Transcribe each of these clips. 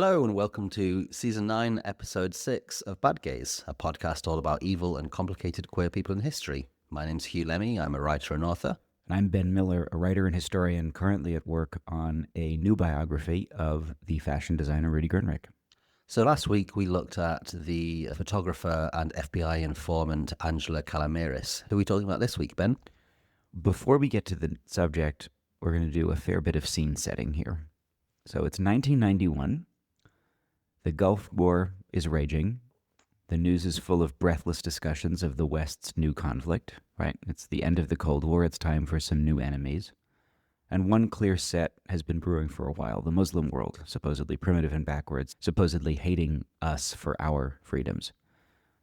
Hello and welcome to Season 9, Episode 6 of Bad Gays, a podcast all about evil and complicated queer people in history. My name's Hugh Lemmy, I'm a writer and author. And I'm Ben Miller, a writer and historian currently at work on a new biography of the fashion designer Rudy Gernreich. So last week we looked at the photographer and FBI informant Angela Calamares. Who are we talking about this week, Ben? Before we get to the subject, we're going to do a fair bit of scene setting here. So it's 1991. The Gulf War is raging. The news is full of breathless discussions of the West's new conflict, right? It's the end of the Cold War. It's time for some new enemies. And one clear set has been brewing for a while. The Muslim world, supposedly primitive and backwards, supposedly hating us for our freedoms.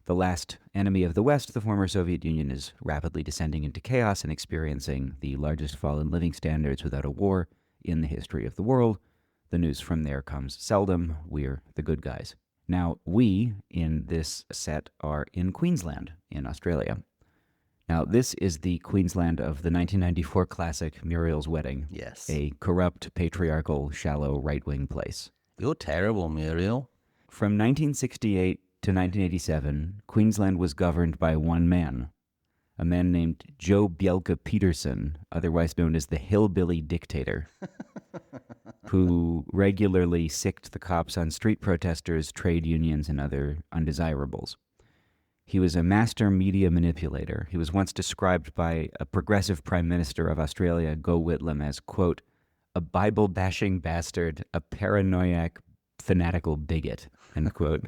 The last enemy of the West, the former Soviet Union, is rapidly descending into chaos and experiencing the largest fall in living standards without a war in the history of the world. The news from there comes seldom. We're the good guys. Now, we, in this set, are in Queensland, in Australia. Now, this is the Queensland of the 1994 classic Muriel's Wedding. Yes. A corrupt, patriarchal, shallow, right-wing place. You're terrible, Muriel. From 1968 to 1987, Queensland was governed by one man, a man named Joh Bjelke-Petersen, otherwise known as the hillbilly dictator, who regularly sicked the cops on street protesters, trade unions, and other undesirables. He was a master media manipulator. He was once described by a progressive prime minister of Australia, Gough Whitlam, as, quote, a Bible-bashing bastard, a paranoiac, fanatical bigot, end quote.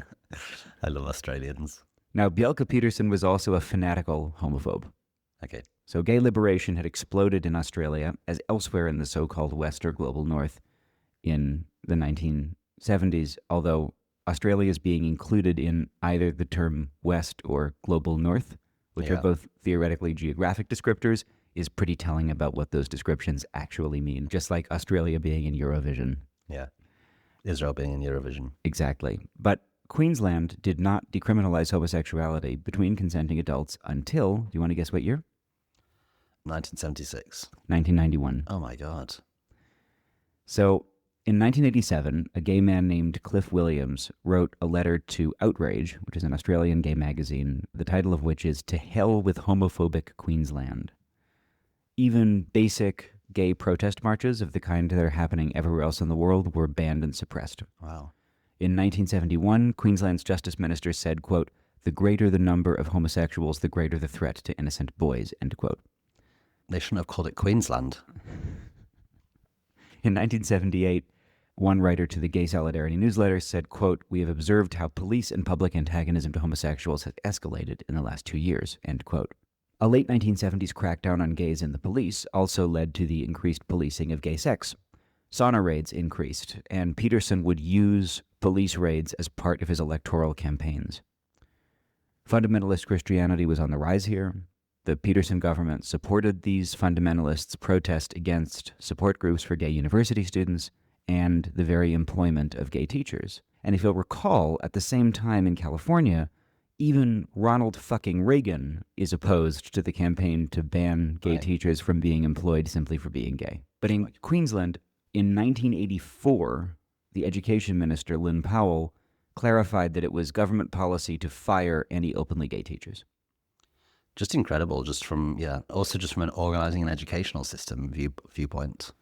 I love Australians. Now, Bjelke-Petersen was also a fanatical homophobe. Okay. So gay liberation had exploded in Australia, as elsewhere in the so-called West or global North in the 1970s, although Australia is being included in either the term West or global North, which are both theoretically geographic descriptors, is pretty telling about what those descriptions actually mean, just like Australia being in Eurovision. Yeah. Israel being in Eurovision. Exactly. But Queensland did not decriminalize homosexuality between consenting adults until, do you want to guess what year? 1976. 1991. Oh my God. So, in 1987, a gay man named Cliff Williams wrote a letter to Outrage, which is an Australian gay magazine, the title of which is To Hell with Homophobic Queensland. Even basic gay protest marches of the kind that are happening everywhere else in the world were banned and suppressed. Wow. In 1971, Queensland's Justice Minister said, quote, the greater the number of homosexuals, the greater the threat to innocent boys, end quote. They shouldn't have called it Queensland. In 1978, one writer to the Gay Solidarity newsletter said, quote, we have observed how police and public antagonism to homosexuals has escalated in the last 2 years, end quote. A late 1970s crackdown on gays in the police also led to the increased policing of gay sex. Sauna raids increased, and Petersen would use police raids as part of his electoral campaigns. Fundamentalist Christianity was on the rise here. The Petersen government supported these fundamentalists' protest against support groups for gay university students and the very employment of gay teachers. And if you'll recall, at the same time in California, even Ronald fucking Reagan is opposed to the campaign to ban gay teachers from being employed simply for being gay. But in Queensland, in 1984, the education minister, Lynn Powell, clarified that it was government policy to fire any openly gay teachers. Just incredible, also from an organizing and educational system viewpoint.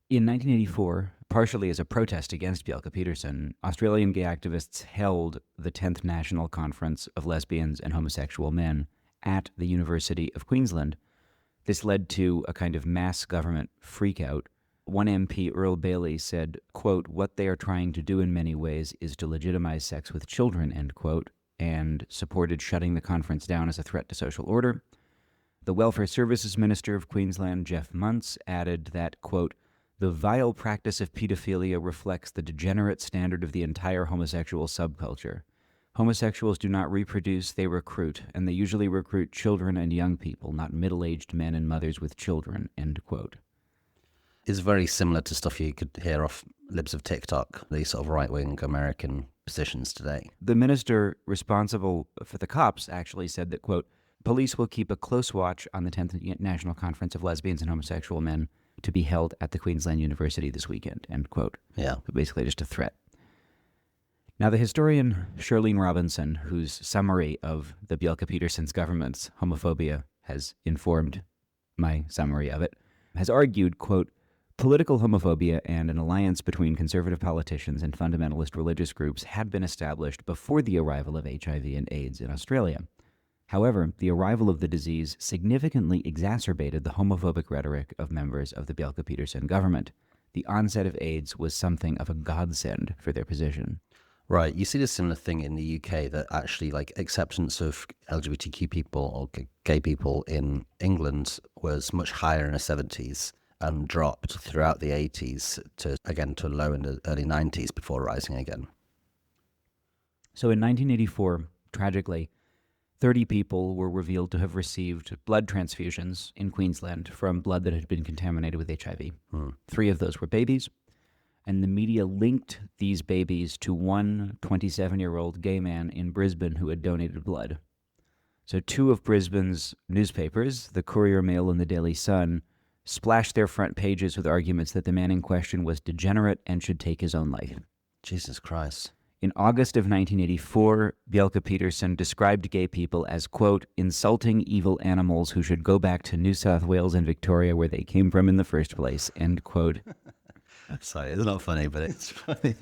In 1984, partially as a protest against Bjelke-Petersen, Australian gay activists held the 10th National Conference of Lesbians and Homosexual Men at the University of Queensland. This led to a kind of mass government freakout. One MP, Earl Bailey, said, quote, what they are trying to do in many ways is to legitimize sex with children, end quote, and supported shutting the conference down as a threat to social order. The Welfare Services Minister of Queensland, Jeff Muntz, added that, quote, the vile practice of pedophilia reflects the degenerate standard of the entire homosexual subculture. Homosexuals do not reproduce, they recruit, and they usually recruit children and young people, not middle-aged men and mothers with children, end quote. Is very similar to stuff you could hear off libs of TikTok, these sort of right-wing American positions today. The minister responsible for the cops actually said that, quote, police will keep a close watch on the 10th National Conference of Lesbians and Homosexual Men to be held at the Queensland University this weekend, end quote. Yeah. Basically just a threat. Now, the historian Shirlene Robinson, whose summary of the Bjelke-Petersen's government's homophobia has informed my summary of it, has argued, quote, political homophobia and an alliance between conservative politicians and fundamentalist religious groups had been established before the arrival of HIV and AIDS in Australia. However, the arrival of the disease significantly exacerbated the homophobic rhetoric of members of the Bjelke-Petersen government. The onset of AIDS was something of a godsend for their position. Right. You see this similar thing in the UK, that actually like acceptance of LGBTQ people or gay people in England was much higher in the 70s and dropped throughout the 80s to low in the early 90s before rising again. So in 1984, tragically, 30 people were revealed to have received blood transfusions in Queensland from blood that had been contaminated with HIV. 3 of those were babies, and the media linked these babies to one 27-year-old gay man in Brisbane who had donated blood. So 2 of Brisbane's newspapers, the Courier Mail and the Daily Sun, splashed their front pages with arguments that the man in question was degenerate and should take his own life. Jesus Christ. In August of 1984, Bjelke-Petersen described gay people as, quote, insulting evil animals who should go back to New South Wales and Victoria where they came from in the first place, end quote. Sorry, it's not funny, but it's funny.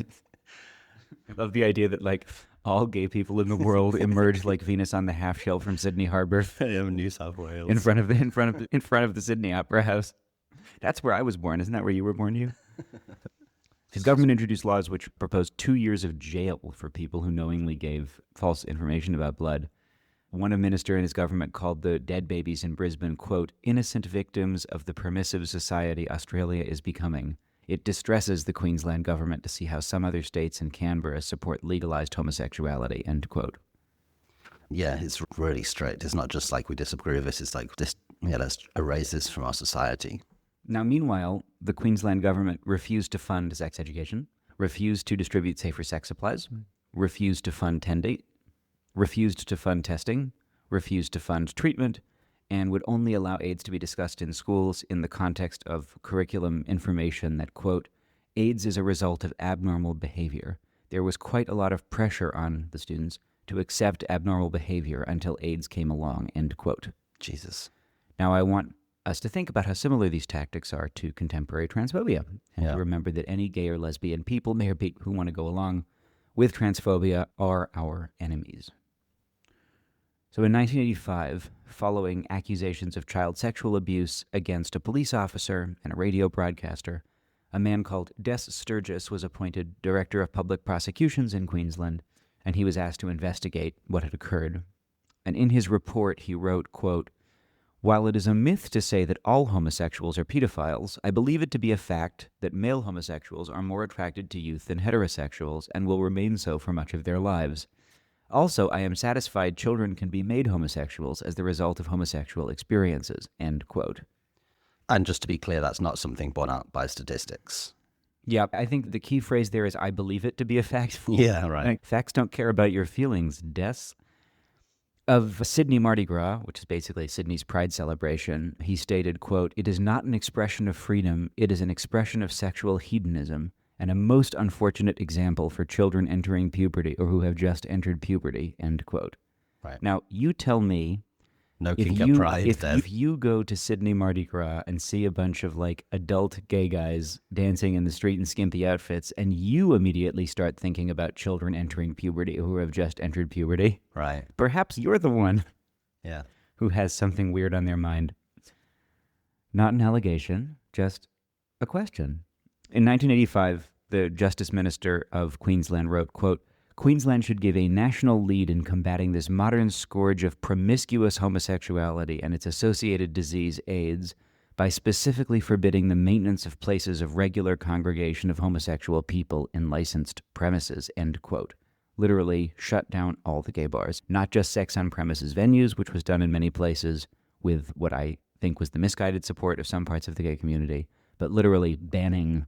I love the idea that, like, all gay people in the world emerged like Venus on the half shell from Sydney Harbour. New South Wales. In front of the Sydney Opera House. That's where I was born. Isn't that where you were born, Hugh? His government introduced laws which proposed 2 years of jail for people who knowingly gave false information about blood. One minister in his government called the dead babies in Brisbane, quote, innocent victims of the permissive society Australia is becoming. It distresses the Queensland government to see how some other states and Canberra support legalized homosexuality, end quote. Yeah, it's really strict. It's not just like we disagree with this. It's like, let's erase this from our society. Now, meanwhile, the Queensland government refused to fund sex education, refused to distribute safer sex supplies, refused to fund Tendate, refused to fund testing, refused to fund treatment, and would only allow AIDS to be discussed in schools in the context of curriculum information that, quote, AIDS is a result of abnormal behavior. There was quite a lot of pressure on the students to accept abnormal behavior until AIDS came along, end quote. Jesus. Now, I want us to think about how similar these tactics are to contemporary transphobia, and to remember that any gay or lesbian people, may or people who want to go along with transphobia, are our enemies. So in 1985, following accusations of child sexual abuse against a police officer and a radio broadcaster, a man called Des Sturgis was appointed Director of Public Prosecutions in Queensland, and he was asked to investigate what had occurred. And in his report, he wrote, quote, while it is a myth to say that all homosexuals are pedophiles, I believe it to be a fact that male homosexuals are more attracted to youth than heterosexuals and will remain so for much of their lives. Also, I am satisfied children can be made homosexuals as the result of homosexual experiences, end quote. And just to be clear, that's not something borne out by statistics. Yeah, I think the key phrase there is I believe it to be a fact. Yeah, right. Like, facts don't care about your feelings, Des. Of Sydney Mardi Gras, which is basically Sydney's pride celebration, he stated, quote, it is not an expression of freedom, it is an expression of sexual hedonism, and a most unfortunate example for children entering puberty or who have just entered puberty, end quote. Right. Now, you tell me, no kink of pride, if you go to Sydney Mardi Gras and see a bunch of like adult gay guys dancing in the street in skimpy outfits, and you immediately start thinking about children entering puberty who have just entered puberty, right? Perhaps you're the one, yeah, who has something weird on their mind. Not an allegation, just a question. In 1985, the Justice Minister of Queensland wrote, quote, Queensland should give a national lead in combating this modern scourge of promiscuous homosexuality and its associated disease, AIDS, by specifically forbidding the maintenance of places of regular congregation of homosexual people in licensed premises, end quote. Literally shut down all the gay bars, not just sex on premises venues, which was done in many places with what I think was the misguided support of some parts of the gay community, but literally banning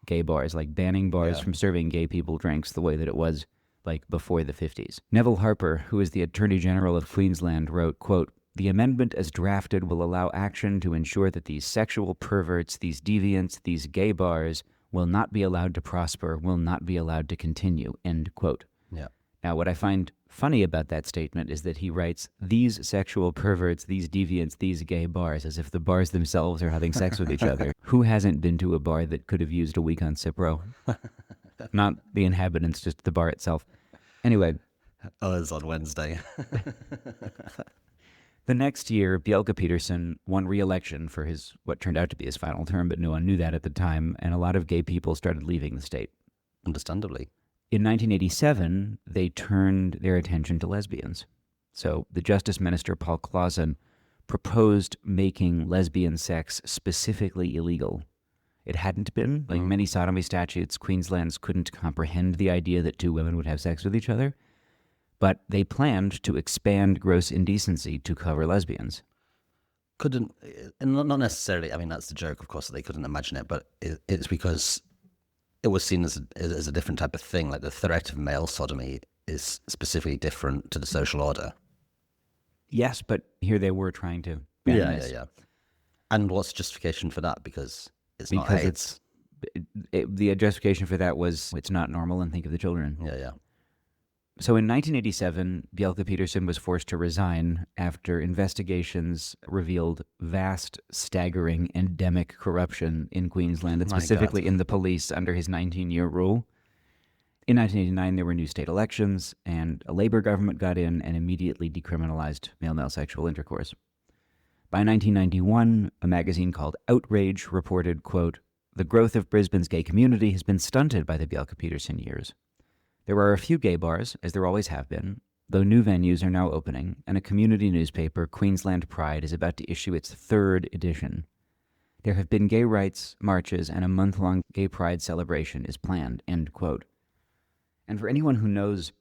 gay bars, like banning bars from serving gay people drinks the way that it was like before the 50s. Neville Harper, who is the Attorney General of Queensland, wrote, quote, the amendment as drafted will allow action to ensure that these sexual perverts, these deviants, these gay bars will not be allowed to prosper, will not be allowed to continue, end quote. Yeah. Now, what I find funny about that statement is that he writes, these sexual perverts, these deviants, these gay bars, as if the bars themselves are having sex with each other. Who hasn't been to a bar that could have used a week on Cipro? Not the inhabitants, just the bar itself. Anyway. Us on Wednesday. The next year, Bjelke-Petersen won re-election for what turned out to be his final term, but no one knew that at the time, and a lot of gay people started leaving the state. Understandably. In 1987, they turned their attention to lesbians. So the Justice Minister, Paul Clausen, proposed making lesbian sex specifically illegal. It hadn't been. Like many sodomy statutes, Queensland's couldn't comprehend the idea that two women would have sex with each other. But they planned to expand gross indecency to cover lesbians. Couldn't, and not necessarily, I mean, that's the joke, of course, that they couldn't imagine it, but it's because it was seen as a different type of thing. Like the threat of male sodomy is specifically different to the social order. Yes, but here they were trying to ban this. Yeah. And what's the justification for that? Because it's not AIDS. The justification for that was it's not normal and think of the children. Yeah. So in 1987, Bjelke-Petersen was forced to resign after investigations revealed vast, staggering, endemic corruption in Queensland, and specifically in the police under his 19-year rule. In 1989, there were new state elections, and a Labour government got in and immediately decriminalized male-male sexual intercourse. By 1991, a magazine called Outrage reported, quote, "The growth of Brisbane's gay community has been stunted by the Bjelke-Petersen years. There are a few gay bars, as there always have been, though new venues are now opening, and a community newspaper, Queensland Pride, is about to issue its 3rd edition. There have been gay rights marches, and a month-long gay pride celebration is planned," end quote. And for anyone who knows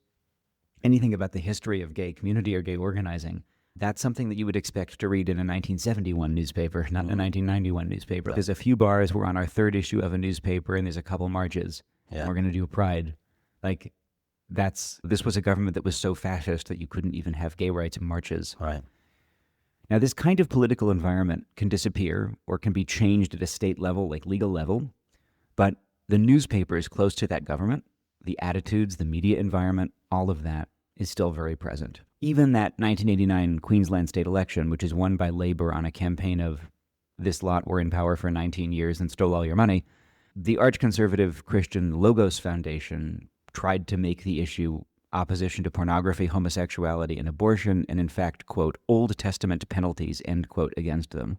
anything about the history of gay community or gay organizing, that's something that you would expect to read in a 1971 newspaper, not a 1991 newspaper. There's a few bars, we're on our 3rd issue of a newspaper, and there's a couple marches, and we're going to do a pride. Like, this was a government that was so fascist that you couldn't even have gay rights marches. Right. Now, this kind of political environment can disappear or can be changed at a state level, like legal level, but the newspapers close to that government, the attitudes, the media environment, all of that is still very present. Even that 1989 Queensland state election, which is won by Labour on a campaign of "this lot were in power for 19 years and stole all your money," the arch-conservative Christian Logos Foundation tried to make the issue opposition to pornography, homosexuality, and abortion, and in fact, quote, Old Testament penalties, end quote, against them,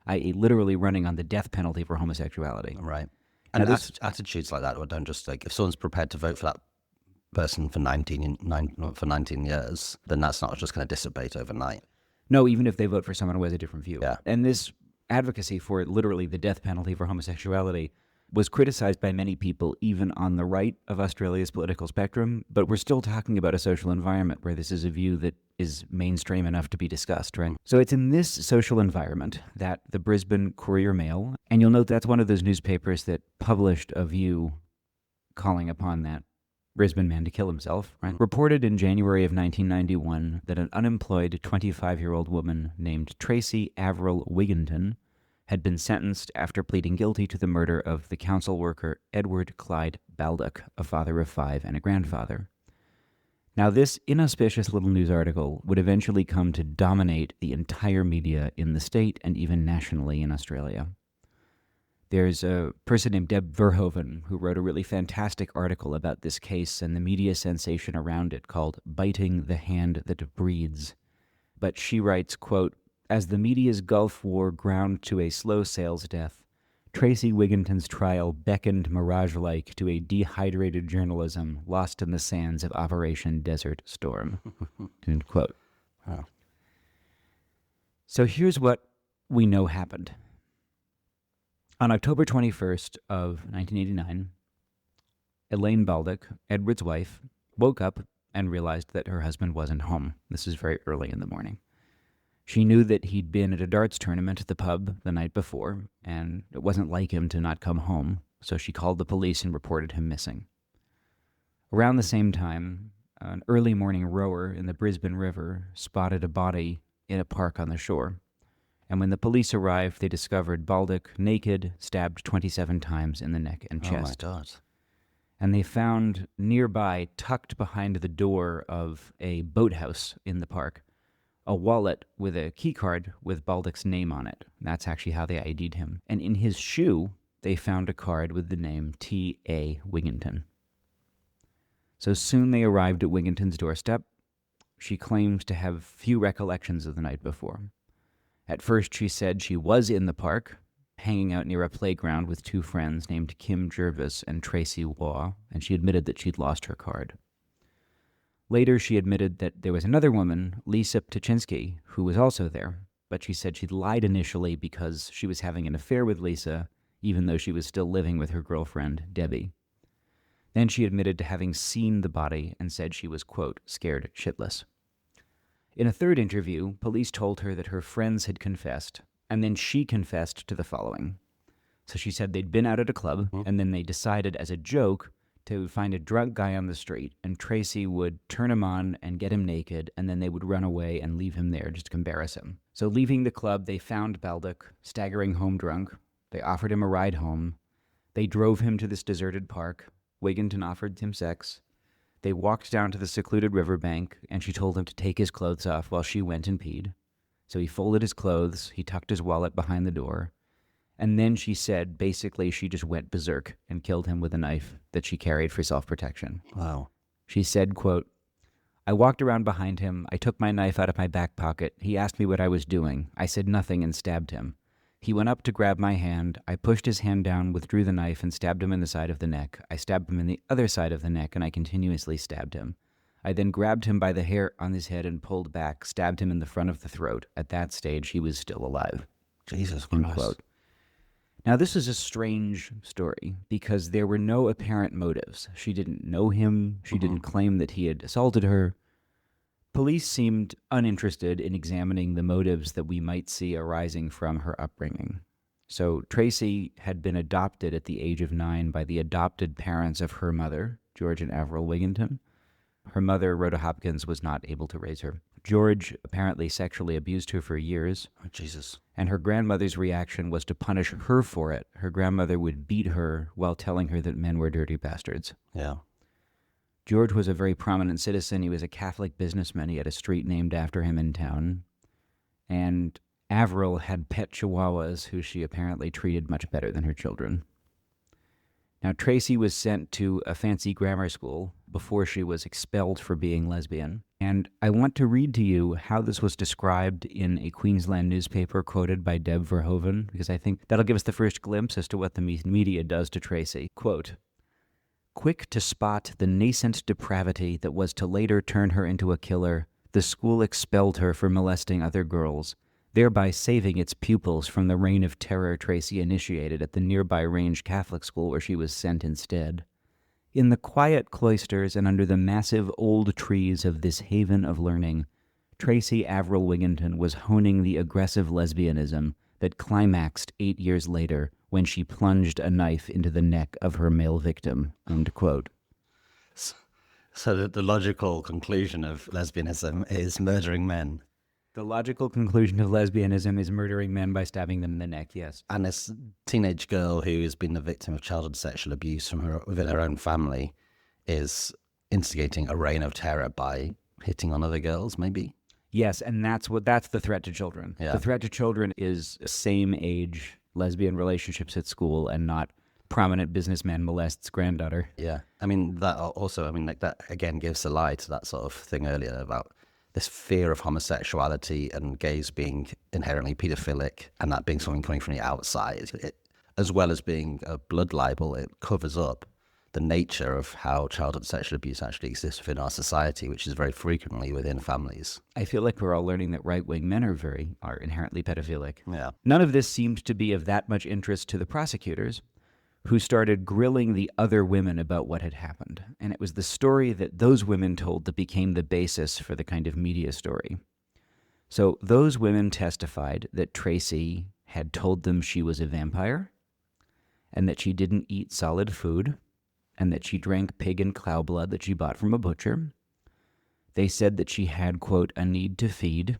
i.e. literally running on the death penalty for homosexuality. Right. And attitudes like that don't just, like, if someone's prepared to vote for that person for 19 years, then that's not just going to dissipate overnight. No, even if they vote for someone who has a different view. Yeah. And this advocacy for literally the death penalty for homosexuality was criticized by many people, even on the right of Australia's political spectrum, but we're still talking about a social environment where this is a view that is mainstream enough to be discussed, right? So it's in this social environment that the Brisbane Courier-Mail, and you'll note that's one of those newspapers that published a view calling upon that Brisbane man to kill himself, right? Reported in January of 1991 that an unemployed 25-year-old woman named Tracey Wigginton had been sentenced after pleading guilty to the murder of the council worker Edward Clyde Baldock, a father of 5 and a grandfather. Now, this inauspicious little news article would eventually come to dominate the entire media in the state and even nationally in Australia. There's a person named Deb Verhoeven who wrote a really fantastic article about this case and the media sensation around it called "Biting the Hand That Breeds." But she writes, quote, "As the media's Gulf War ground to a slow sail's death, Tracey Wigginton's trial beckoned mirage-like to a dehydrated journalism lost in the sands of Operation Desert Storm." End quote. Wow. So here's what we know happened. On October 21st of 1989, Elaine Baldock, Edward's wife, woke up and realized that her husband wasn't home. This is very early in the morning. She knew that he'd been at a darts tournament at the pub the night before, and it wasn't like him to not come home, so she called the police and reported him missing. Around the same time, an early morning rower in the Brisbane River spotted a body in a park on the shore, and when the police arrived, they discovered Baldock naked, stabbed 27 times in the neck and chest. Oh my God. And they found nearby, tucked behind the door of a boathouse in the park, a wallet with a key card with Baldock's name on it. That's actually how they ID'd him. And in his shoe, they found a card with the name T.A. Wiggington. So soon they arrived at Wiggington's doorstep. She claims to have few recollections of the night before. At first, she said she was in the park, hanging out near a playground with two friends named Kim Jervis and Tracey Waugh, and she admitted that she'd lost her card. Later, she admitted that there was another woman, Lisa Ptachinsky, who was also there, but she said she'd lied initially because she was having an affair with Lisa, even though she was still living with her girlfriend, Debbie. Then she admitted to having seen the body and said she was, quote, scared shitless. In a third interview, police told her that her friends had confessed, and then she confessed to the following. So she said they'd been out at a club, and then they decided as a joke to find a drunk guy on the street, and Tracey would turn him on and get him naked, and then they would run away and leave him there just to embarrass him. So leaving the club, they found Baldock, staggering home drunk. They offered him a ride home. They drove him to this deserted park. Wiggington offered him sex. They walked down to the secluded riverbank, and she told him to take his clothes off while she went and peed. So he folded his clothes, he tucked his wallet behind the door, and then she said basically she just went berserk and killed him with a knife that she carried for self-protection. Wow. She said, quote, I walked around behind him. I took my knife out of my back pocket. He asked me what I was doing. I said nothing and stabbed him. He went up to grab my hand. I pushed his hand down, withdrew the knife, and stabbed him in the side of the neck. I stabbed him in the other side of the neck, and I continuously stabbed him. I then grabbed him by the hair on his head and pulled back, stabbed him in the front of the throat. At that stage, he was still alive. Jesus Christ. Quote. Now, this is a strange story because there were no apparent motives. She didn't know him. She didn't claim that he had assaulted her. Police seemed uninterested in examining the motives that we might see arising from her upbringing. So Tracey had been adopted at the age of 9 by the adopted parents of her mother, George and Avril Wiggington. Her mother, Rhoda Hopkins, was not able to raise her. George apparently sexually abused her for years. Oh, Jesus. And her grandmother's reaction was to punish her for it. Her grandmother would beat her while telling her that men were dirty bastards. Yeah. George was a very prominent citizen. He was a Catholic businessman. He had a street named after him in town. And Avril had pet chihuahuas who she apparently treated much better than her children. Now, Tracey was sent to a fancy grammar school before she was expelled for being lesbian. And I want to read to you how this was described in a Queensland newspaper quoted by Deb Verhoeven, because I think that'll give us the first glimpse as to what the media does to Tracey. Quote, quick to spot the nascent depravity that was to later turn her into a killer, the school expelled her for molesting other girls, thereby saving its pupils from the reign of terror Tracey initiated at the nearby Range Catholic School where she was sent instead. In the quiet cloisters and under the massive old trees of this haven of learning, Tracey Avril Wiggington was honing the aggressive lesbianism that climaxed 8 years later when she plunged a knife into the neck of her male victim, end quote. So the logical conclusion of lesbianism is murdering men. The logical conclusion of lesbianism is murdering men by stabbing them in the neck, yes. And this teenage girl who has been the victim of childhood sexual abuse within her own family is instigating a reign of terror by hitting on other girls, maybe? Yes, and that's the threat to children. Yeah. The threat to children is same age lesbian relationships at school and not prominent businessman molests granddaughter. Yeah. I mean, that also, like that again gives a lie to that sort of thing earlier about this fear of homosexuality and gays being inherently pedophilic and that being something coming from the outside. As well as being a blood libel, it covers up the nature of how childhood sexual abuse actually exists within our society, which is very frequently within families. I feel like we're all learning that right-wing men are inherently pedophilic. Yeah. None of this seems to be of that much interest to the prosecutors, who started grilling the other women about what had happened. And it was the story that those women told that became the basis for the kind of media story. So those women testified that Tracey had told them she was a vampire, and that she didn't eat solid food, and that she drank pig and cow blood that she bought from a butcher. They said that she had, quote, a need to feed.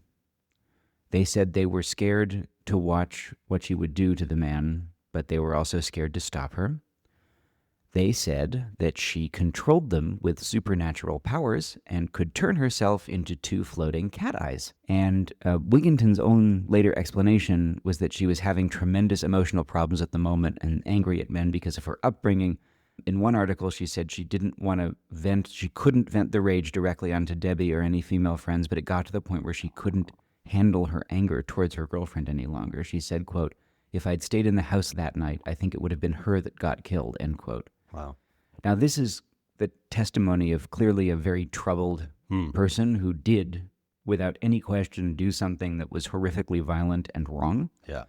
They said they were scared to watch what she would do to the man, but they were also scared to stop her. They said that she controlled them with supernatural powers and could turn herself into two floating cat eyes. And Wiggington's own later explanation was that she was having tremendous emotional problems at the moment and angry at men because of her upbringing. In one article, she said she didn't want to vent, she couldn't vent the rage directly onto Debbie or any female friends, but it got to the point where she couldn't handle her anger towards her girlfriend any longer. She said, quote, "If I'd stayed in the house that night, I think it would have been her that got killed," end quote. Wow. Now, this is the testimony of clearly a very troubled person who did, without any question, do something that was horrifically violent and wrong. Yeah.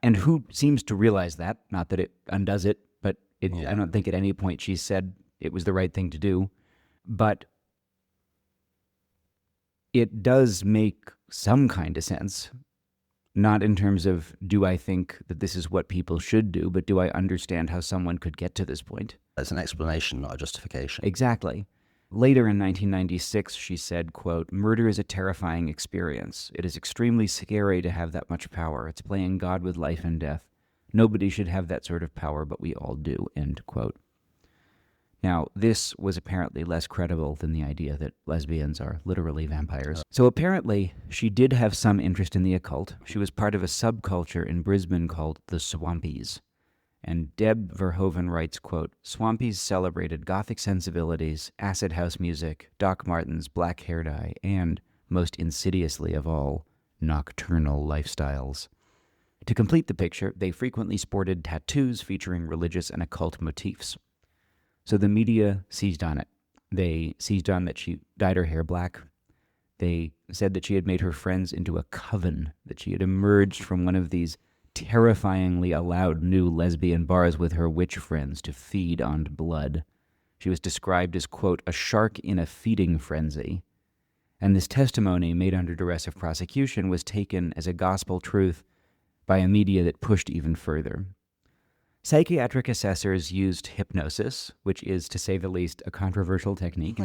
And who seems to realize that, not that it undoes it, but I don't think at any point she said it was the right thing to do. But it does make some kind of sense. Not in terms of, do I think that this is what people should do, but do I understand how someone could get to this point? It's an explanation, not a justification. Exactly. Later in 1996, she said, quote, "Murder is a terrifying experience. It is extremely scary to have that much power. It's playing God with life and death. Nobody should have that sort of power, but we all do," end quote. Now, this was apparently less credible than the idea that lesbians are literally vampires. So apparently, she did have some interest in the occult. She was part of a subculture in Brisbane called the Swampies. And Deb Verhoeven writes, quote, "Swampies celebrated gothic sensibilities, acid house music, Doc Martens, black hair dye, and, most insidiously of all, nocturnal lifestyles. To complete the picture, they frequently sported tattoos featuring religious and occult motifs." So the media seized on it. They seized on that she dyed her hair black. They said that she had made her friends into a coven, that she had emerged from one of these terrifyingly allowed new lesbian bars with her witch friends to feed on blood. She was described as, quote, "a shark in a feeding frenzy." And this testimony, made under duress of prosecution, was taken as a gospel truth by a media that pushed even further. Psychiatric assessors used hypnosis, which is, to say the least, a controversial technique,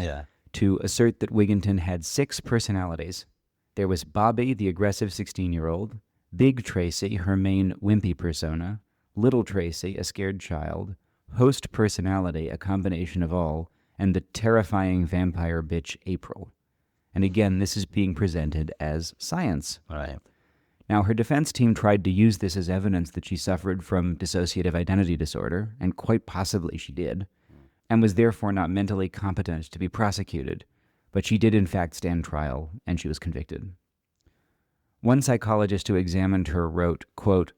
to assert that Wiggington had 6 personalities. There was Bobby, the aggressive 16-year-old, Big Tracey, her main wimpy persona, Little Tracey, a scared child, host personality, a combination of all, and the terrifying vampire bitch April. And again, this is being presented as science. Right. Now, her defense team tried to use this as evidence that she suffered from dissociative identity disorder, and quite possibly she did, and was therefore not mentally competent to be prosecuted, but she did in fact stand trial, and she was convicted. One psychologist who examined her wrote, quote,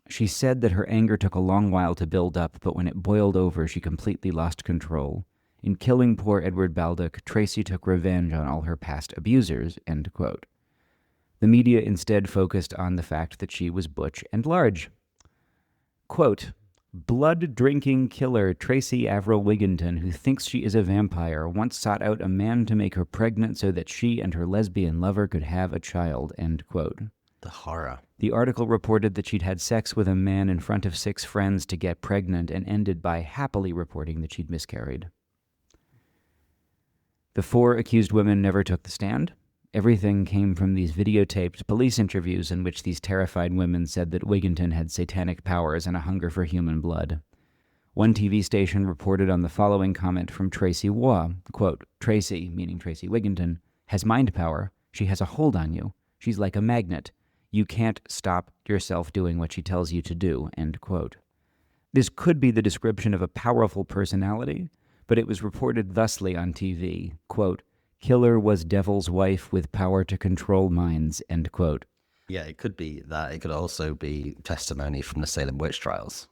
"She said that her anger took a long while to build up, but when it boiled over, she completely lost control. In killing poor Edward Baldock, Tracey took revenge on all her past abusers," end quote. The media instead focused on the fact that she was butch and large. Quote, "Blood-drinking killer Tracey Avril Wigginton, who thinks she is a vampire, once sought out a man to make her pregnant so that she and her lesbian lover could have a child," end quote. The horror. The article reported that she'd had sex with a man in front of 6 friends to get pregnant, and ended by happily reporting that she'd miscarried. The 4 accused women never took the stand. Everything came from these videotaped police interviews in which these terrified women said that Wiggington had satanic powers and a hunger for human blood. One TV station reported on the following comment from Tracey Waugh, quote, "Tracey," meaning Tracey Wigginton, "has mind power. She has a hold on you. She's like a magnet. You can't stop yourself doing what she tells you to do," end quote. This could be the description of a powerful personality, but it was reported thusly on TV, quote, "Killer was devil's wife with power to control minds," end quote. Yeah, it could be that. It could also be testimony from the Salem witch trials.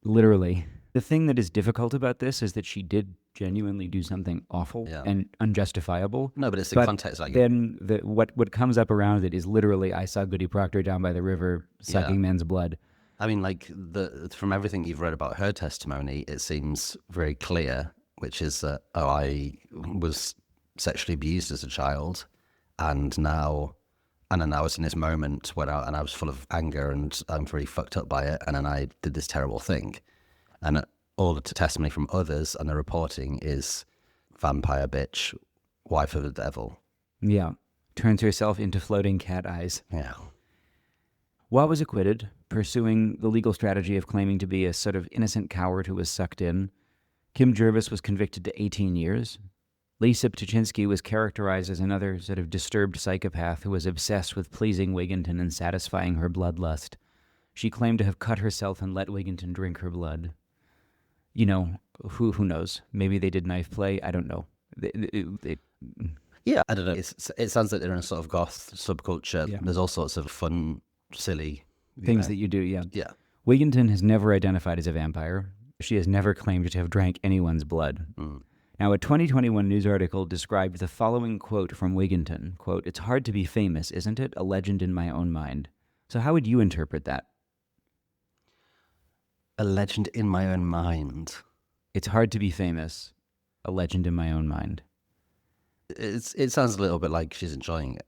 Literally. The thing that is difficult about this is that she did genuinely do something awful and unjustifiable. No, but it's the context. Like, then what comes up around it is literally, I saw Goody Proctor down by the river sucking men's blood. I mean, like, from everything you've read about her testimony, it seems very clear, which is that, I was sexually abused as a child, and now I was in this moment when I was full of anger, and I'm very fucked up by it, and then I did this terrible thing. And all the testimony from others and the reporting is vampire bitch, wife of the devil. Yeah. Turns herself into floating cat eyes. Yeah. Waugh was acquitted, pursuing the legal strategy of claiming to be a sort of innocent coward who was sucked in. Kim Jervis was convicted to 18 years. Lisa Ptachinsky was characterized as another sort of disturbed psychopath who was obsessed with pleasing Wiggington and satisfying her bloodlust. She claimed to have cut herself and let Wiggington drink her blood. You know, who knows? Maybe they did knife play. I don't know. Yeah, I don't know. It sounds like they're in a sort of goth subculture. Yeah. There's all sorts of fun, silly Things that you do, yeah. Yeah. Wiggington has never identified as a vampire. She has never claimed to have drank anyone's blood. Now, a 2021 news article described the following quote from Wiggington. Quote, "It's hard to be famous, isn't it? A legend in my own mind." So how would you interpret that? A legend in my own mind. It's hard to be famous. A legend in my own mind. It sounds a little bit like she's enjoying it.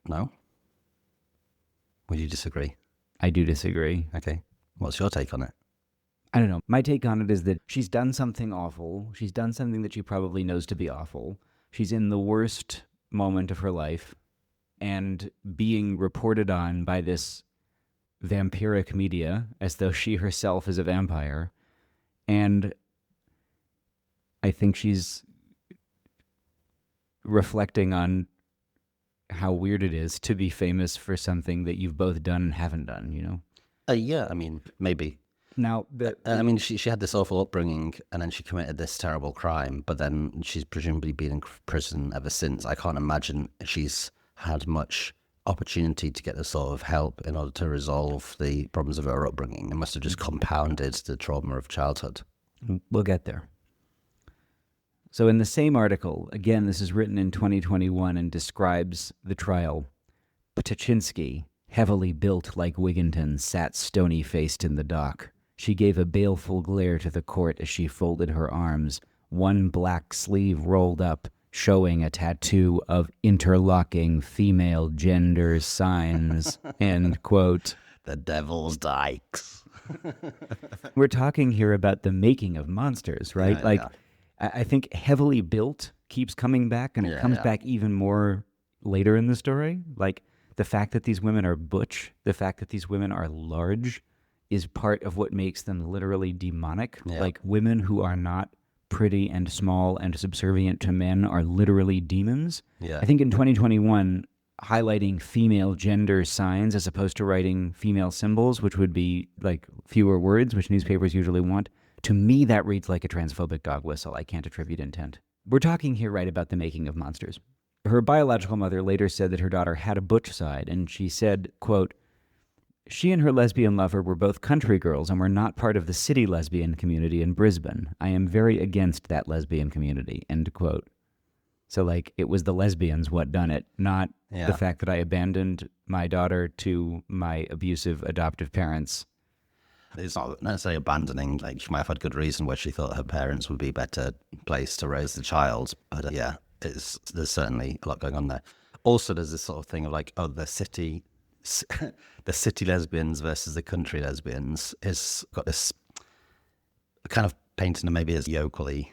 No? Would you disagree? I do disagree. Okay. What's your take on it? I don't know. My take on it is that she's done something awful. She's done something that she probably knows to be awful. She's in the worst moment of her life and being reported on by this vampiric media as though she herself is a vampire. And I think she's reflecting on how weird it is to be famous for something that you've both done and haven't done, you know? Yeah, I mean, maybe. Now, I mean, she had this awful upbringing and then she committed this terrible crime, but then she's presumably been in prison ever since. I can't imagine she's had much opportunity to get the sort of help in order to resolve the problems of her upbringing. It must have just compounded the trauma of childhood. We'll get there. So in the same article, again, this is written in 2021 and describes the trial. Ptachinsky, heavily built like Wiggington, sat stony-faced in the dock. She gave a baleful glare to the court as she folded her arms, one black sleeve rolled up, showing a tattoo of interlocking female gender signs, end quote. The devil's dykes. We're talking here about the making of monsters, right? Yeah. I think heavily built keeps coming back, and it comes back even more later in the story. Like, the fact that these women are butch, the fact that these women are large, is part of what makes them literally demonic. Yeah. Like, women who are not pretty and small and subservient to men are literally demons. Yeah. I think in 2021, highlighting female gender signs as opposed to writing female symbols, which would be like fewer words, which newspapers usually want, to me, that reads like a transphobic dog whistle. I can't attribute intent. We're talking here, right, about the making of monsters. Her biological mother later said that her daughter had a butch side, and she said, quote, "She and her lesbian lover were both country girls and were not part of the city lesbian community in Brisbane. I am very against that lesbian community," end quote. So, like, it was the lesbians what done it, not the fact that I abandoned my daughter to my abusive adoptive parents. It's not necessarily abandoning. Like, she might have had good reason where she thought her parents would be a better place to raise the child. But there's certainly a lot going on there. Also, there's this sort of thing of like, the city lesbians versus the country lesbians is got this kind of painting them maybe as yokelly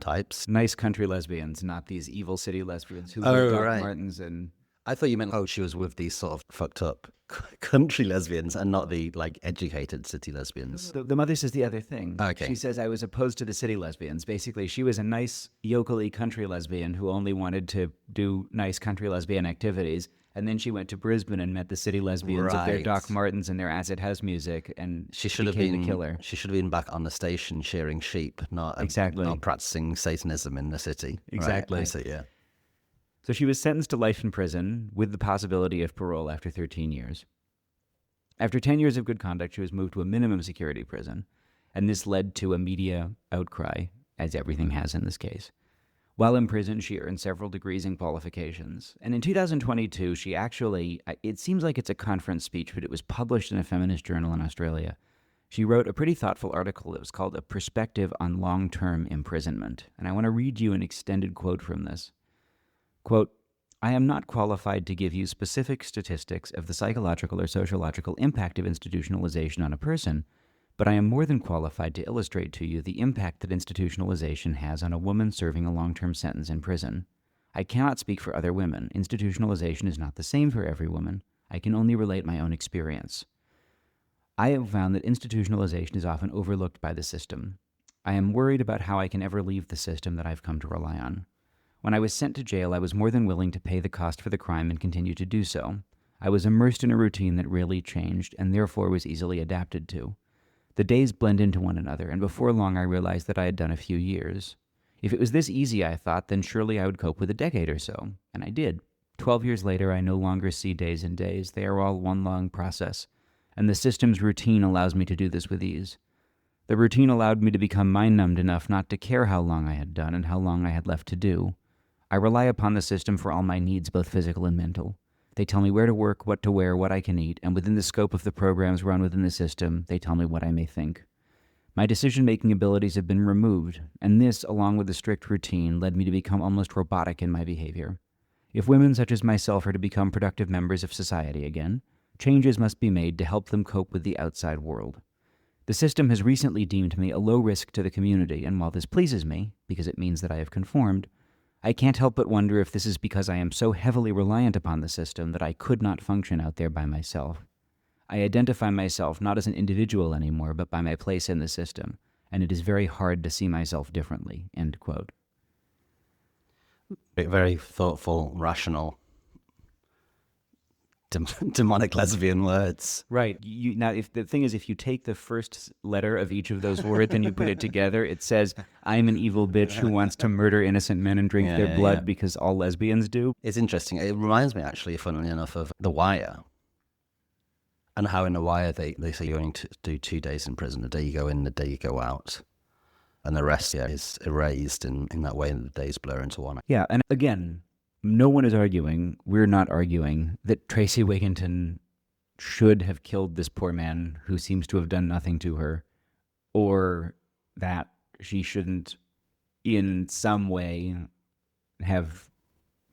types. Nice country lesbians, not these evil city lesbians who wear Doc Martens and... I thought you meant, she was with these sort of fucked up country lesbians and not the, like, educated city lesbians. The mother says the other thing. Okay. She says, I was opposed to the city lesbians. Basically, she was a nice, yokelly country lesbian who only wanted to do nice country lesbian activities. And then she went to Brisbane and met the city lesbians of their Doc Martens and their acid house music, and she should have been the killer. She should have been back on the station shearing sheep, not practicing Satanism in the city. Exactly. Right? I see, yeah. So she was sentenced to life in prison with the possibility of parole after 13 years. After 10 years of good conduct, she was moved to a minimum security prison, and this led to a media outcry, as everything has in this case. While in prison, she earned several degrees and qualifications. And in 2022, she actually, it seems like it's a conference speech, but it was published in a feminist journal in Australia. She wrote a pretty thoughtful article that was called A Perspective on Long-Term Imprisonment. And I want to read you an extended quote from this. Quote, "I am not qualified to give you specific statistics of the psychological or sociological impact of institutionalization on a person, but I am more than qualified to illustrate to you the impact that institutionalization has on a woman serving a long-term sentence in prison. I cannot speak for other women. Institutionalization is not the same for every woman. I can only relate my own experience. I have found that institutionalization is often overlooked by the system. I am worried about how I can ever leave the system that I've come to rely on. When I was sent to jail, I was more than willing to pay the cost for the crime and continue to do so. I was immersed in a routine that rarely changed and therefore was easily adapted to. The days blend into one another, and before long I realized that I had done a few years. If it was this easy, I thought, then surely I would cope with a decade or so. And I did. 12 years later, I no longer see days and days. They are all one long process. And the system's routine allows me to do this with ease. The routine allowed me to become mind-numbed enough not to care how long I had done and how long I had left to do. I rely upon the system for all my needs, both physical and mental. They tell me where to work, what to wear, what I can eat, and within the scope of the programs run within the system, they tell me what I may think. My decision-making abilities have been removed, and this, along with a strict routine, led me to become almost robotic in my behavior. If women such as myself are to become productive members of society again, changes must be made to help them cope with the outside world. The system has recently deemed me a low risk to the community, and while this pleases me, because it means that I have conformed, I can't help but wonder if this is because I am so heavily reliant upon the system that I could not function out there by myself. I identify myself not as an individual anymore, but by my place in the system, and it is very hard to see myself differently." End quote. Very thoughtful, rational, demonic lesbian words. Right. Now, if the thing is, if you take the first letter of each of those words and you put it together, it says, "I'm an evil bitch who wants to murder innocent men and drink their blood because all lesbians do." It's interesting. It reminds me, actually, funnily enough, of The Wire. And how in The Wire they say you're going to do 2 days in prison, the day you go in, the day you go out. And the rest is erased in that way, and the days blur into one. Yeah, and again, no one is arguing, we're not arguing, that Tracey Wigginton should have killed this poor man who seems to have done nothing to her, or that she shouldn't in some way have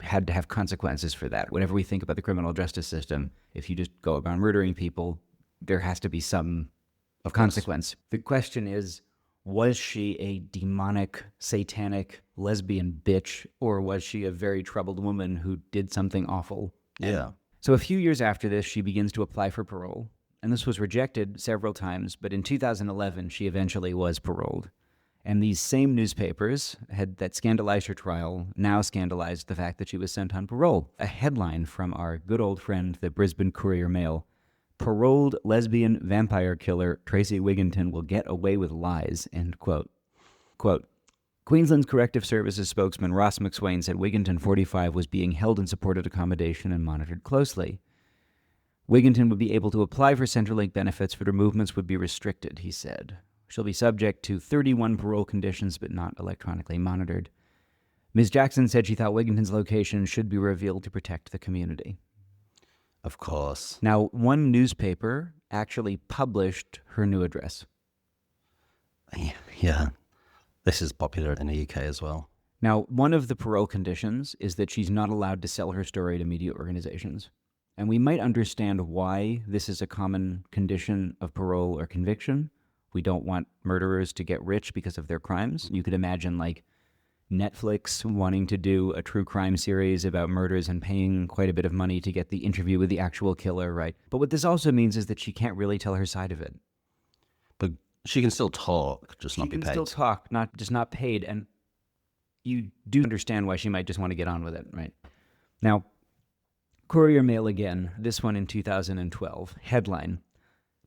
had to have consequences for that. Whenever we think about the criminal justice system, if you just go about murdering people, there has to be some consequence. The question is, was she a demonic, satanic, lesbian bitch, or was she a very troubled woman who did something awful? Yeah. So a few years after this, she begins to apply for parole, and this was rejected several times, but in 2011, she eventually was paroled. And these same newspapers that scandalized her trial now scandalized the fact that she was sent on parole. A headline from our good old friend, the Brisbane Courier-Mail: "Paroled lesbian vampire killer Tracey Wigginton will get away with lies." End quote. Quote, Queensland's Corrective Services spokesman Ross McSwain said Wiggington, 45, was being held in supported accommodation and monitored closely. Wiggington would be able to apply for Centrelink benefits, but her movements would be restricted, he said. She'll be subject to 31 parole conditions, but not electronically monitored. Ms. Jackson said she thought Wiggington's location should be revealed to protect the community. Of course. Now, one newspaper actually published her new address. Yeah. This is popular in the UK as well. Now, one of the parole conditions is that she's not allowed to sell her story to media organizations. And we might understand why this is a common condition of parole or conviction. We don't want murderers to get rich because of their crimes. You could imagine, like, Netflix wanting to do a true crime series about murders and paying quite a bit of money to get the interview with the actual killer, right? But what this also means is that she can't really tell her side of it. But she can still talk, just not be paid. She can still talk, not paid. And you do understand why she might just want to get on with it, right? Now, Courier Mail again, this one in 2012. Headline: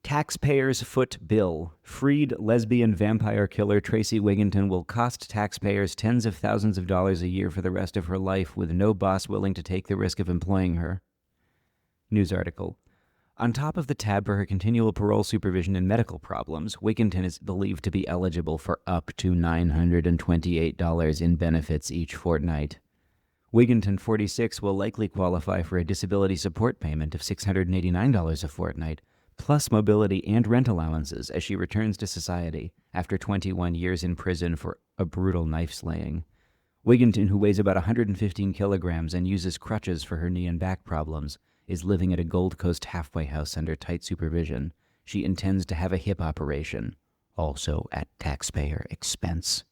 "Taxpayers foot bill. Freed lesbian vampire killer Tracey Wigginton will cost taxpayers tens of thousands of dollars a year for the rest of her life, with no boss willing to take the risk of employing her." News article: "On top of the tab for her continual parole supervision and medical problems, Wiggington is believed to be eligible for up to $928 in benefits each fortnight. Wiggington, 46, will likely qualify for a disability support payment of $689 a fortnight, plus mobility and rent allowances as she returns to society after 21 years in prison for a brutal knife slaying. Wiggington, who weighs about 115 kilograms and uses crutches for her knee and back problems, is living at a Gold Coast halfway house under tight supervision. She intends to have a hip operation, also at taxpayer expense."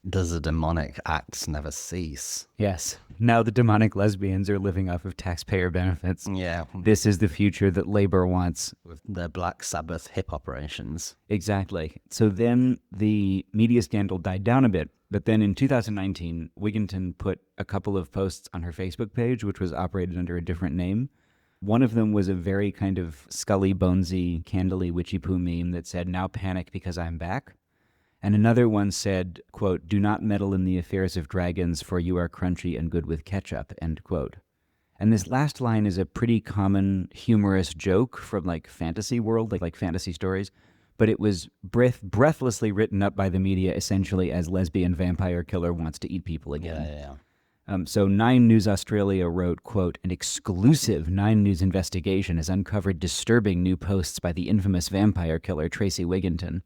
Does the demonic acts never cease? Yes. Now the demonic lesbians are living off of taxpayer benefits. Yeah. This is the future that labor wants. With their Black Sabbath hip operations. Exactly. So then the media scandal died down a bit. But then in 2019, Wiggington put a couple of posts on her Facebook page, which was operated under a different name. One of them was a very kind of Scully, Bonesy, Candly, Witchy Poo meme that said, "Now panic because I'm back." And another one said, quote, "Do not meddle in the affairs of dragons, for you are crunchy and good with ketchup," end quote. And this last line is a pretty common humorous joke from like fantasy world, like fantasy stories. But it was breathlessly written up by the media essentially as lesbian vampire killer wants to eat people again. Yeah. So 9 News Australia wrote, quote, "An exclusive 9 News investigation has uncovered disturbing new posts by the infamous vampire killer Tracey Wigginton.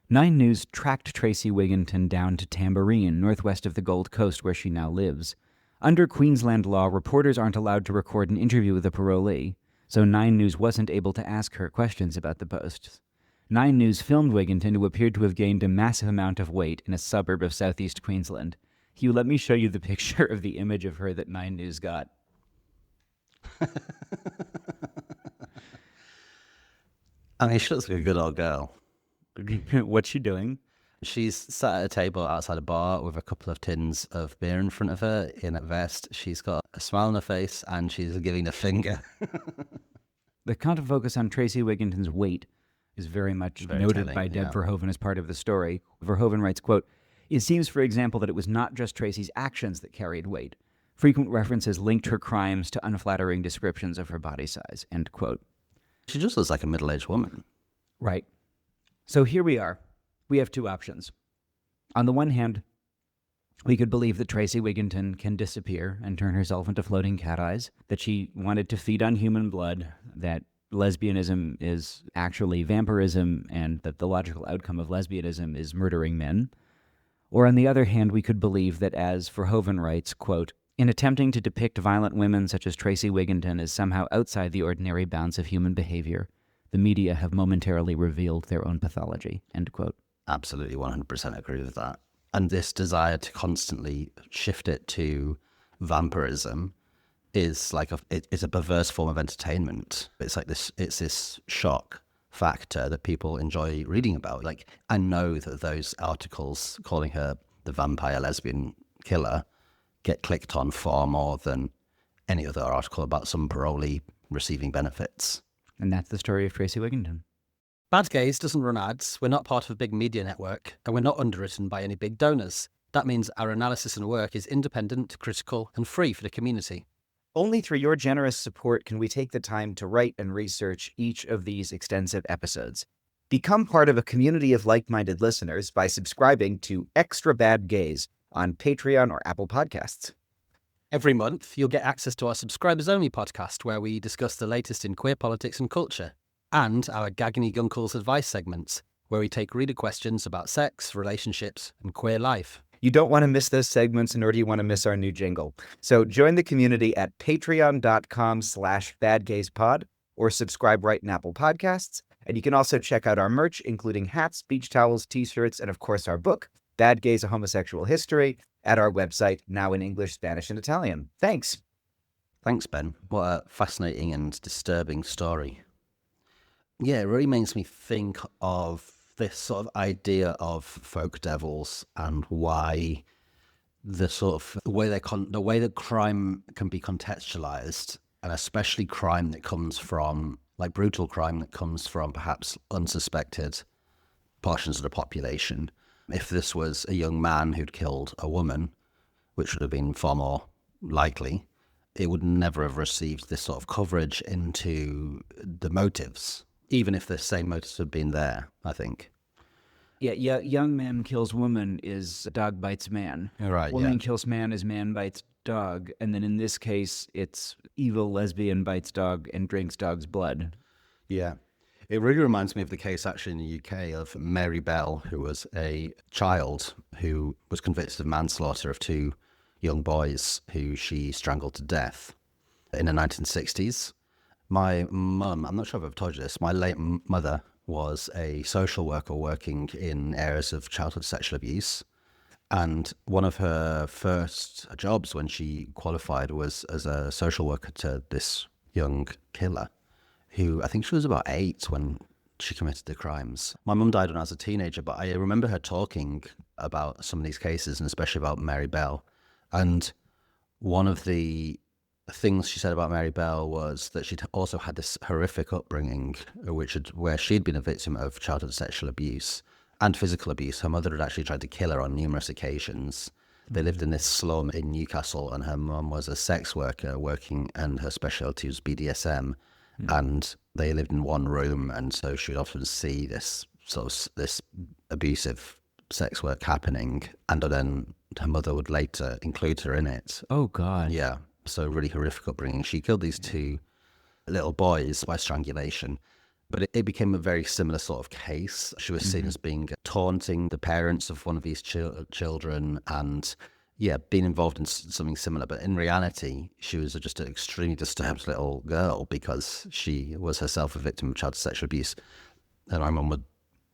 9 News tracked Tracey Wigginton down to Tamborine, northwest of the Gold Coast, where she now lives. Under Queensland law, reporters aren't allowed to record an interview with a parolee, so 9 News wasn't able to ask her questions about the posts. 9 News filmed Wiggington, who appeared to have gained a massive amount of weight in a suburb of southeast Queensland. Hugh, let me show you the picture of the image of her that 9 News got." I mean, she looks like a good old girl. What's she doing? She's sat at a table outside a bar with a couple of tins of beer in front of her in a vest. She's got a smile on her face and she's giving a finger. The counter-focus on Tracey Wigginton's weight is very much Very noted telling, by Deb yeah. Verhoeven as part of the story. Verhoeven writes, quote, "It seems, for example, that it was not just Tracey's actions that carried weight. Frequent references linked her crimes to unflattering descriptions of her body size," end quote. She just looks like a middle-aged woman. Right. So here we are. We have 2 options. On the one hand, we could believe that Tracey Wigginton can disappear and turn herself into floating cat eyes, that she wanted to feed on human blood, that lesbianism is actually vampirism, and that the logical outcome of lesbianism is murdering men. Or on the other hand, we could believe that, as Verhoeven writes, quote, "In attempting to depict violent women such as Tracey Wigginton as somehow outside the ordinary bounds of human behavior, the media have momentarily revealed their own pathology," end quote. Absolutely 100% agree with that. And this desire to constantly shift it to vampirism is like it's a perverse form of entertainment. It's like this shock factor that people enjoy reading about. Like, I know that those articles calling her the vampire lesbian killer get clicked on far more than any other article about some parolee receiving benefits. And that's the story of Tracey Wigginton. Bad Gaze doesn't run ads, we're not part of a big media network, and we're not underwritten by any big donors. That means our analysis and work is independent, critical, and free for the community. Only through your generous support can we take the time to write and research each of these extensive episodes. Become part of a community of like-minded listeners by subscribing to Extra Bad Gaze on Patreon or Apple Podcasts. Every month, you'll get access to our subscribers-only podcast where we discuss the latest in queer politics and culture, and our Gaggany Gunkles advice segments, where we take reader questions about sex, relationships, and queer life. You don't want to miss those segments, nor do you want to miss our new jingle. So join the community at patreon.com/badgazepod or subscribe right in Apple Podcasts. And you can also check out our merch, including hats, beach towels, t-shirts, and of course our book, Bad Gaze, A Homosexual History, at our website, now in English, Spanish, and Italian. Thanks. Thanks, Ben. What a fascinating and disturbing story. Yeah, it really makes me think of this sort of idea of folk devils and why the way that crime can be contextualized, and especially crime that comes from, like brutal crime that comes from perhaps unsuspected portions of the population. If this was a young man who'd killed a woman, which would have been far more likely, it would never have received this sort of coverage into the motives, even if the same motives had been there, I think. Yeah, young man kills woman is dog bites man. Right, Woman kills man is man bites dog. And then in this case, it's evil lesbian bites dog and drinks dog's blood. Yeah. It really reminds me of the case actually in the UK of Mary Bell, who was a child who was convicted of manslaughter of 2 young boys who she strangled to death in the 1960s. My mum, I'm not sure if I've told you this, my late mother was a social worker working in areas of childhood sexual abuse. And one of her first jobs when she qualified was as a social worker to this young killer, who I think she was about 8 when she committed the crimes. My mum died when I was a teenager, but I remember her talking about some of these cases, and especially about Mary Bell. And one of the things she said about Mary Bell was that she'd also had this horrific upbringing, where she'd been a victim of childhood sexual abuse and physical abuse. Her mother had actually tried to kill her on numerous occasions. They lived in this slum in Newcastle, and her mum was a sex worker working, and her specialty was BDSM. And they lived in one room, and so she would often see this abusive sex work happening, and then her mother would later include her in it. Oh, God. Yeah, so really horrific upbringing. She killed these 2 little boys by strangulation, but it became a very similar sort of case. She was seen as being taunting the parents of one of these children, and being involved in something similar. But in reality, she was just an extremely disturbed little girl because she was herself a victim of child sexual abuse. And my mum would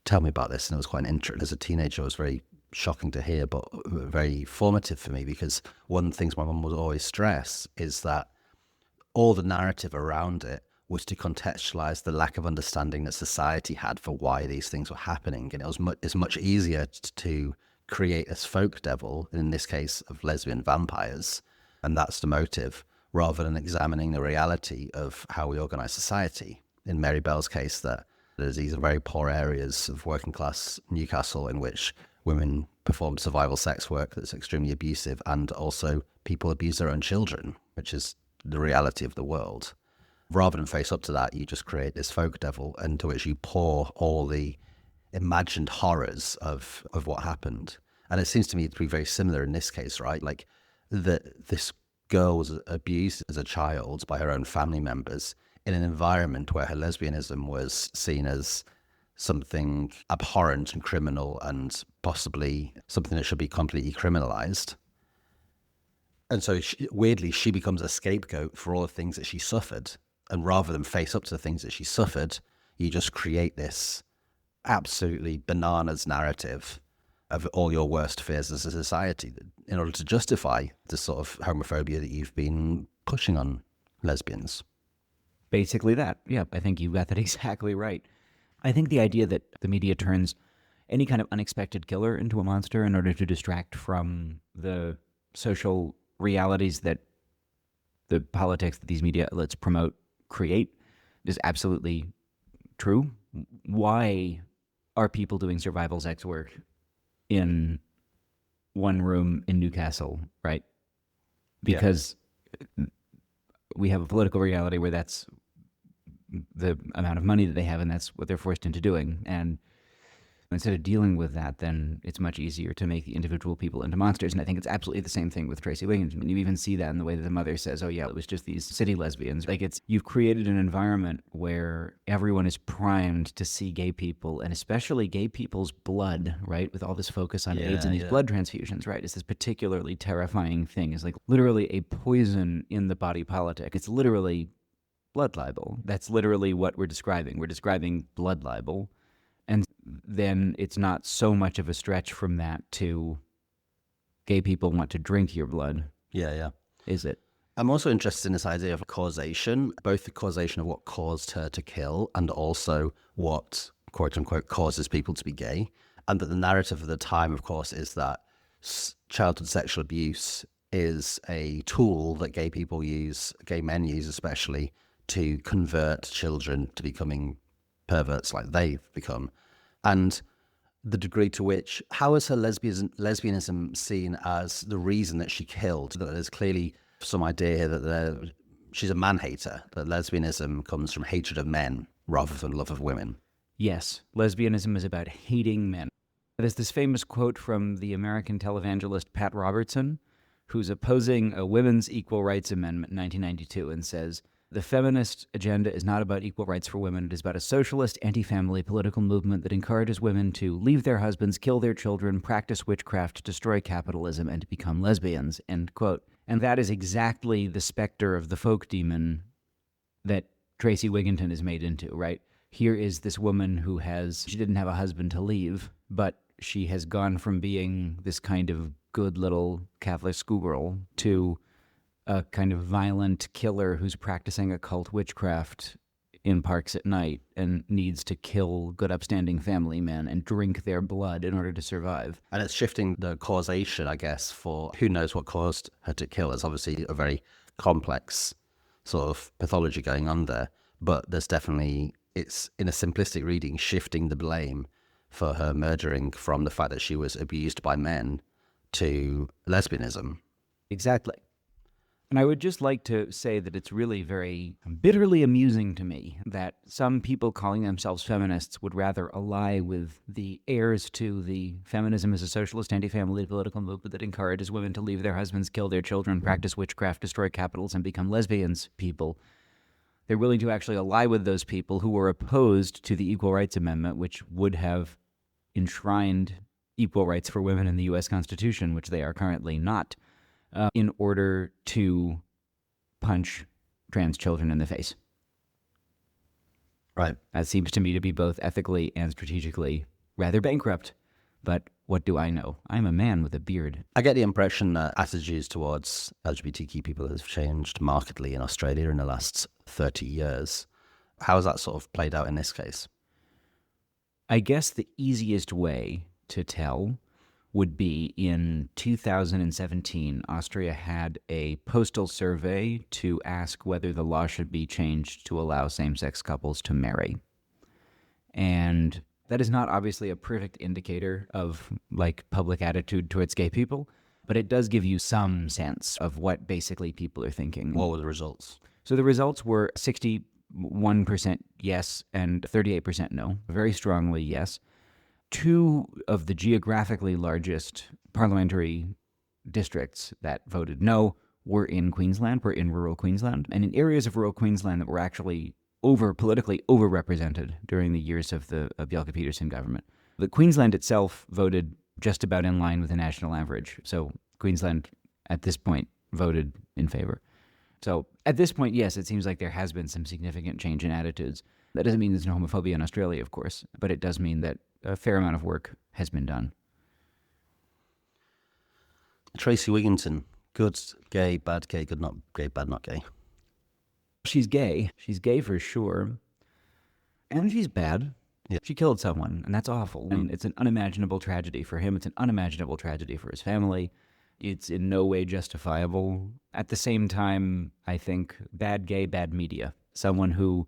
tell me about this, and it was quite interesting. As a teenager, it was very shocking to hear, but very formative for me, because one of the things my mum would always stress is that all the narrative around it was to contextualize the lack of understanding that society had for why these things were happening. And it's much easier to create a folk devil, in this case of lesbian vampires, and that's the motive, rather than examining the reality of how we organize society. In Mary Bell's case, that there's these very poor areas of working class Newcastle in which women perform survival sex work that's extremely abusive, and also people abuse their own children, which is the reality of the world. Rather than face up to that, you just create this folk devil into which you pour all the imagined horrors of what happened. And it seems to me to be very similar in this case, right? Like this girl was abused as a child by her own family members in an environment where her lesbianism was seen as something abhorrent and criminal, and possibly something that should be completely criminalized. And so weirdly, she becomes a scapegoat for all the things that she suffered. And rather than face up to the things that she suffered, you just create this absolutely bananas narrative of all your worst fears as a society in order to justify the sort of homophobia that you've been pushing on lesbians. Basically that. Yeah, I think you got that exactly right. I think the idea that the media turns any kind of unexpected killer into a monster in order to distract from the social realities that the politics that these media outlets promote create is absolutely true. Why are people doing survival sex work in one room in Newcastle, right? Because we have a political reality where that's the amount of money that they have, and that's what they're forced into doing. And instead of dealing with that, then it's much easier to make the individual people into monsters. And I think it's absolutely the same thing with Tracey Wigginton. And you even see that in the way that the mother says, oh yeah, it was just these city lesbians. Like you've created an environment where everyone is primed to see gay people, and especially gay people's blood, right? With all this focus on AIDS and these blood transfusions, right? It's this particularly terrifying thing. It's like literally a poison in the body politic. It's literally blood libel. That's literally what we're describing. We're describing blood libel. And then it's not so much of a stretch from that to gay people want to drink your blood. Yeah. Is it? I'm also interested in this idea of causation, both the causation of what caused her to kill and also what, quote unquote, causes people to be gay. And that the narrative of the time, of course, is that childhood sexual abuse is a tool that gay people use, gay men use especially, to convert children to becoming perverts like they've become. And the degree to which, how is her lesbianism seen as the reason that she killed? That there's clearly some idea here that she's a man-hater, that lesbianism comes from hatred of men rather than love of women. Yes, lesbianism is about hating men. There's this famous quote from the American televangelist Pat Robertson, who's opposing a women's equal rights amendment in 1992 and says, "The feminist agenda is not about equal rights for women. It is about a socialist, anti-family political movement that encourages women to leave their husbands, kill their children, practice witchcraft, destroy capitalism, and to become lesbians," end quote. And that is exactly the specter of the folk demon that Tracey Wigginton is made into, right? Here is this woman who she didn't have a husband to leave, but she has gone from being this kind of good little Catholic schoolgirl to a kind of violent killer who's practicing occult witchcraft in parks at night and needs to kill good upstanding family men and drink their blood in order to survive. And it's shifting the causation, I guess, for who knows what caused her to kill. It's obviously a very complex sort of pathology going on there, but there's definitely, it's in a simplistic reading, shifting the blame for her murdering from the fact that she was abused by men to lesbianism. Exactly. And I would just like to say that it's really very bitterly amusing to me that some people calling themselves feminists would rather ally with the heirs to the feminism as a socialist, anti-family political movement that encourages women to leave their husbands, kill their children, practice witchcraft, destroy capitals, and become lesbians people. They're willing to actually ally with those people who were opposed to the Equal Rights Amendment, which would have enshrined equal rights for women in the U.S. Constitution, which they are currently not, in order to punch trans children in the face. Right. That seems to me to be both ethically and strategically rather bankrupt. But what do I know? I'm a man with a beard. I get the impression that attitudes towards LGBTQ people have changed markedly in Australia in the last 30 years. How has that sort of played out in this case? I guess the easiest way to tell would be in 2017, Austria had a postal survey to ask whether the law should be changed to allow same-sex couples to marry. And that is not obviously a perfect indicator of like public attitude towards gay people, but it does give you some sense of what basically people are thinking. What were the results? So the results were 61% yes and 38% no, very strongly yes. Two of the geographically largest parliamentary districts that voted no were in Queensland, were in rural Queensland, and in areas of rural Queensland that were actually politically overrepresented during the years of the Bjelke-Petersen government. The Queensland itself voted just about in line with the national average. So Queensland, at this point, voted in favor. So at this point, yes, it seems like there has been some significant change in attitudes. That doesn't mean there's no homophobia in Australia, of course, but it does mean that a fair amount of work has been done. Tracey Wigginton, good gay, bad gay, good not gay, bad not gay. She's gay. She's gay for sure. And she's bad. Yeah. She killed someone, and that's awful. I mean, it's an unimaginable tragedy for him. It's an unimaginable tragedy for his family. It's in no way justifiable. At the same time, I think bad gay, bad media. Someone who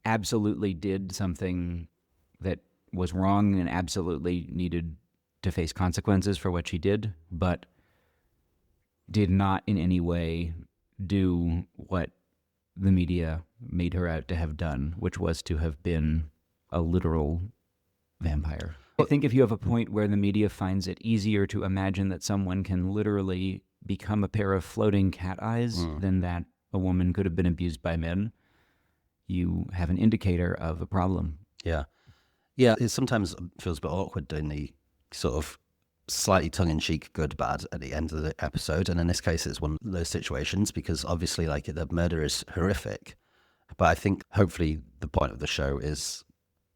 absolutely did something that was wrong and absolutely needed to face consequences for what she did, but did not in any way do what the media made her out to have done, which was to have been a literal vampire. I think if you have a point where the media finds it easier to imagine that someone can literally become a pair of floating cat eyes than that a woman could have been abused by men, you have an indicator of a problem. Yeah. Yeah, it sometimes feels a bit awkward doing the sort of slightly tongue-in-cheek good bad at the end of the episode, and in this case it's one of those situations because obviously like the murder is horrific, but I think hopefully the point of the show is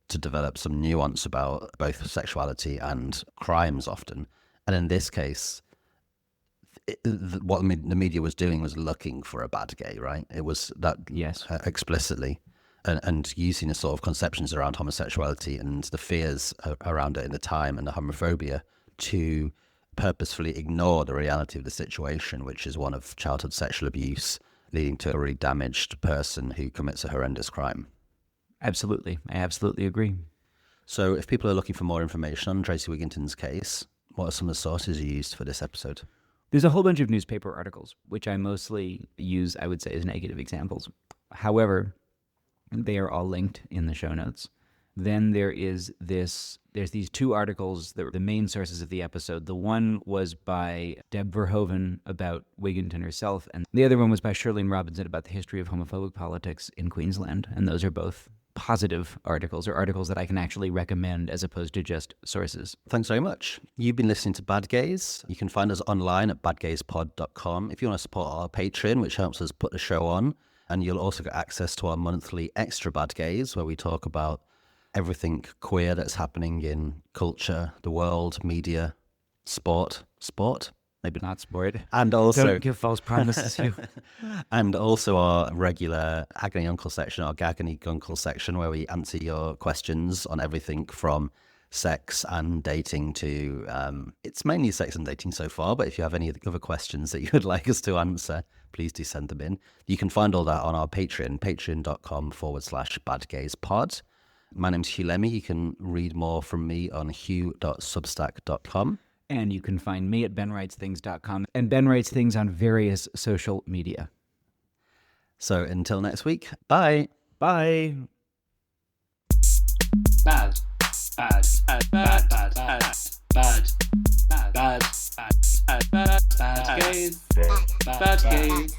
to develop some nuance about both sexuality and crimes often, and in this case what the media was doing was looking for a bad gay, right? It was that, yes, explicitly. And using the sort of conceptions around homosexuality and the fears around it in the time and the homophobia to purposefully ignore the reality of the situation, which is one of childhood sexual abuse leading to a really damaged person who commits a horrendous crime. Absolutely. I absolutely agree. So if people are looking for more information on Tracey Wigginton's case, what are some of the sources you used for this episode? There's a whole bunch of newspaper articles, which I mostly use, I would say, as negative examples. However, they are all linked in the show notes. Then there's these two articles that were the main sources of the episode. The one was by Deb Verhoeven about Wiggington herself, and the other one was by Shirlene Robinson about the history of homophobic politics in Queensland. And those are both positive articles, or articles that I can actually recommend as opposed to just sources. Thanks very much. You've been listening to Bad Gays. You can find us online at badgayspod.com. If you want to support our Patreon, which helps us put the show on, and you'll also get access to our monthly extra Bad Gays, where we talk about everything queer that's happening in culture, the world, media, sport, maybe not, Not sport. and also Don't give false promises. and also our regular Agony Uncle section, our Gagony Gunkle section, where we answer your questions on everything from sex and dating to it's mainly sex and dating so far, but if you have any other questions that you would like us to answer, please do send them in. You can find all that on our patreon.com/badgayspod. My name's Hugh Lemmy. You can read more from me on hugh.substack.com. And you can find me at benwritesthings.com, and Ben Writes Things on various social media. So until next week, bye. Bye. Bad gays.